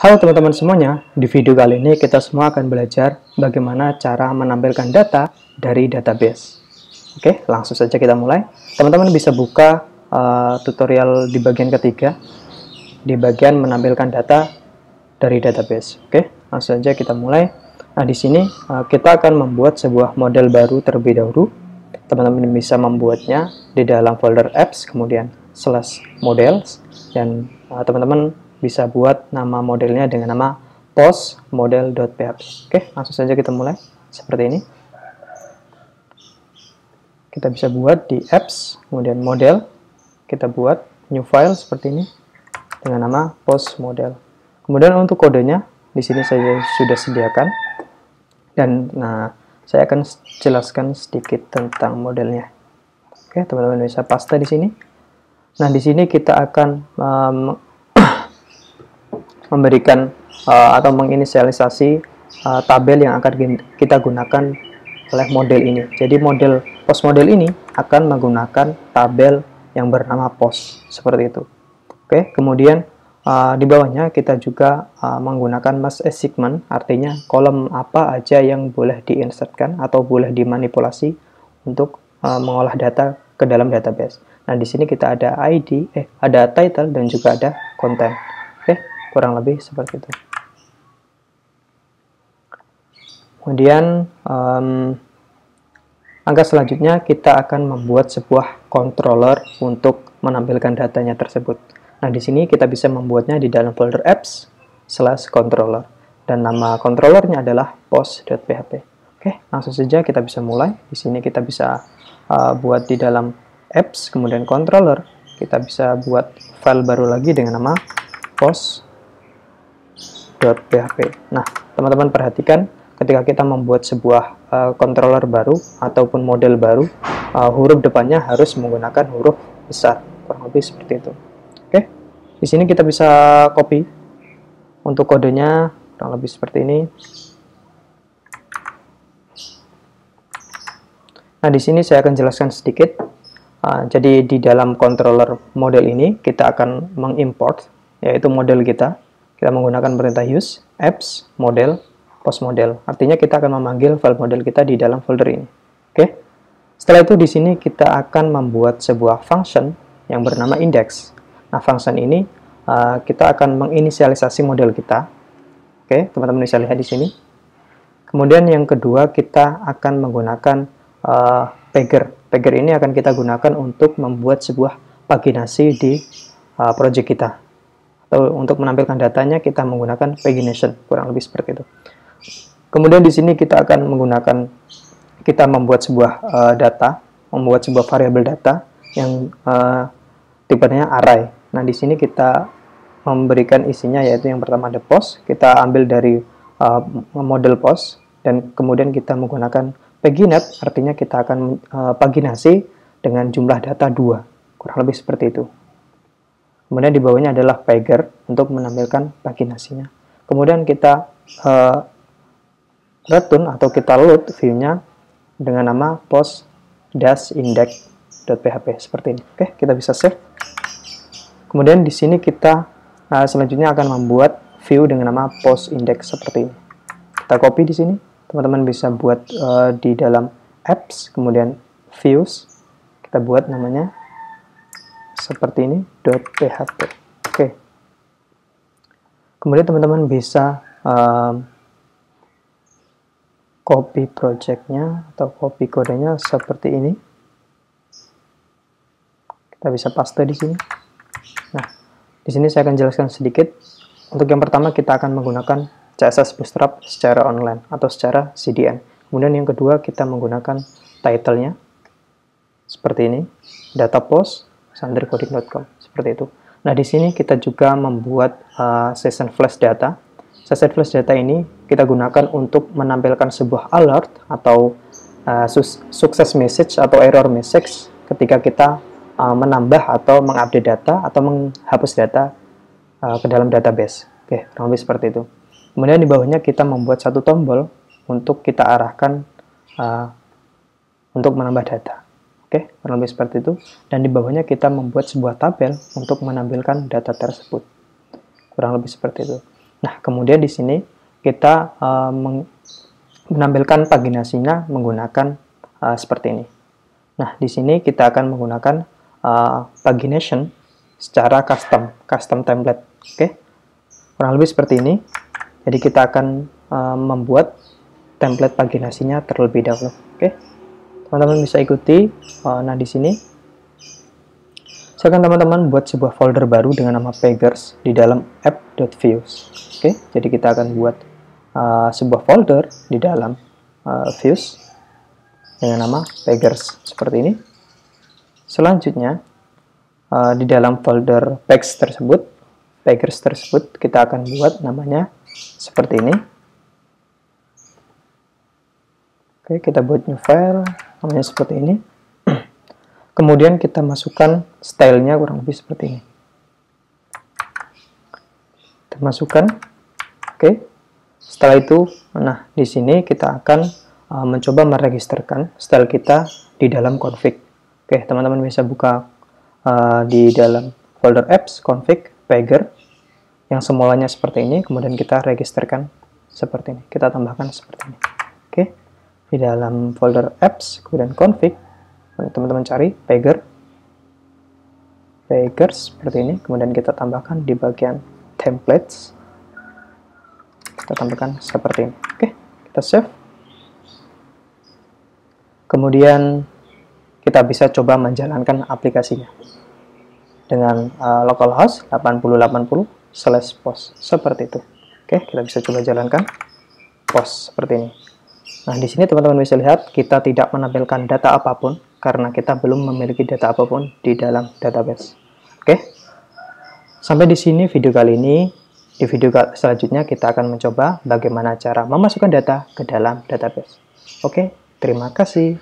Halo teman-teman semuanya, di video kali ini kita semua akan belajar bagaimana cara menampilkan data dari database. Oke, langsung saja kita mulai. Teman-teman bisa buka tutorial di bagian ketiga, di bagian menampilkan data dari database. Oke, langsung saja kita mulai. Nah, di sini kita akan membuat sebuah model baru terlebih dahulu. Teman-teman bisa membuatnya di dalam folder apps, kemudian /models, dan teman-teman bisa buat nama modelnya dengan nama postmodel.php. Oke, langsung saja kita mulai seperti ini. Kita bisa buat di apps, kemudian model, kita buat new file seperti ini dengan nama postmodel. Kemudian untuk kodenya di sini saya sudah sediakan, dan saya akan jelaskan sedikit tentang modelnya. Oke, teman-teman bisa paste di sini. Nah, di sini kita akan memberikan atau menginisialisasi tabel yang akan kita gunakan oleh model ini. Jadi post model ini akan menggunakan tabel yang bernama post seperti itu. Oke, kemudian di bawahnya kita juga menggunakan mass assignment, artinya kolom apa aja yang boleh diinsertkan atau boleh dimanipulasi untuk mengolah data ke dalam database. Nah, di sini kita ada ID, ada title dan juga ada content. Oke, kurang lebih seperti itu. Kemudian langkah selanjutnya kita akan membuat sebuah controller untuk menampilkan datanya tersebut. Nah, di sini kita bisa membuatnya di dalam folder apps /controller, dan nama controllernya adalah post.php. Oke, langsung saja kita bisa mulai. Di sini kita bisa buat di dalam apps, kemudian controller, kita bisa buat file baru lagi dengan nama post.php. Nah, teman-teman perhatikan ketika kita membuat sebuah controller baru ataupun model baru, huruf depannya harus menggunakan huruf besar, kurang lebih seperti itu. Oke, di sini kita bisa copy untuk kodenya, kurang lebih seperti ini. Nah, di sini saya akan jelaskan sedikit. Jadi di dalam controller model ini kita akan mengimport, yaitu model kita. Kita menggunakan perintah use apps model post model. Artinya kita akan memanggil file model kita di dalam folder ini. Oke. Setelah itu di sini kita akan membuat sebuah function yang bernama index. Nah, function ini kita akan menginisialisasi model kita. Oke, teman-teman bisa lihat di sini. Kemudian yang kedua kita akan menggunakan pager. Pager ini akan kita gunakan untuk membuat sebuah paginasi di project kita. Atau untuk menampilkan datanya kita menggunakan pagination, kurang lebih seperti itu. Kemudian di sini kita akan membuat sebuah membuat sebuah variabel data yang tipenya array. Nah, di sini kita memberikan isinya, yaitu yang pertama ada post, kita ambil dari model post, dan kemudian kita menggunakan paginet, artinya kita akan paginasi dengan jumlah data 2, kurang lebih seperti itu. Kemudian di bawahnya adalah pager untuk menampilkan paginasinya. Kemudian kita return atau kita load view-nya dengan nama post-index.php seperti ini. Oke, kita bisa save. Kemudian di sini kita selanjutnya akan membuat view dengan nama post-index seperti ini. Kita copy di sini. Teman-teman bisa buat di dalam apps, kemudian views, kita buat namanya seperti ini, .php. Oke. Kemudian teman-teman bisa copy projectnya atau copy kodenya seperti ini. Kita bisa paste di sini. Nah, di sini saya akan jelaskan sedikit. Untuk yang pertama kita akan menggunakan CSS Bootstrap secara online atau secara CDN. Kemudian yang kedua kita menggunakan title-nya seperti ini, data post _coding.com seperti itu. Nah, di sini kita juga membuat session flash data. Session flash data ini kita gunakan untuk menampilkan sebuah alert atau success message atau error message ketika kita menambah atau mengupdate data atau menghapus data ke dalam database. Oke, kurang lebih seperti itu. Kemudian di bawahnya kita membuat satu tombol untuk kita arahkan untuk menambah data. Oke, kurang lebih seperti itu. Dan di bawahnya kita membuat sebuah tabel untuk menampilkan data tersebut. Kurang lebih seperti itu. Nah, kemudian di sini kita menampilkan paginasinya menggunakan seperti ini. Nah, di sini kita akan menggunakan pagination secara custom template. Oke, kurang lebih seperti ini. Jadi kita akan membuat template paginasinya terlebih dahulu. Oke, teman-teman bisa ikuti. Nah, di sini silakan teman-teman buat sebuah folder baru dengan nama Peggers di dalam app.views. Oke, jadi kita akan buat sebuah folder di dalam views dengan nama Peggers seperti ini. Selanjutnya di dalam folder Peggers tersebut kita akan buat namanya seperti ini. Oke, kita buat new file namanya seperti ini. Kemudian kita masukkan stylenya kurang lebih seperti ini. Kita masukkan. Oke. Setelah itu, nah di sini kita akan mencoba meregisterkan style kita di dalam config. Oke, teman-teman bisa buka di dalam folder apps, config, pegger yang semulanya seperti ini, kemudian kita registerkan seperti ini. Kita tambahkan seperti ini. Oke. Di dalam folder apps, kemudian config, teman-teman cari peggers seperti ini, kemudian kita tambahkan di bagian templates, kita tambahkan seperti ini. Oke, kita save. Kemudian kita bisa coba menjalankan aplikasinya dengan localhost 8080/post seperti itu. Oke, kita bisa coba jalankan post seperti ini. Nah, di sini teman-teman bisa lihat kita tidak menampilkan data apapun karena kita belum memiliki data apapun di dalam database. Oke, sampai di sini video kali ini. Di video selanjutnya kita akan mencoba bagaimana cara memasukkan data ke dalam database. Oke, terima kasih.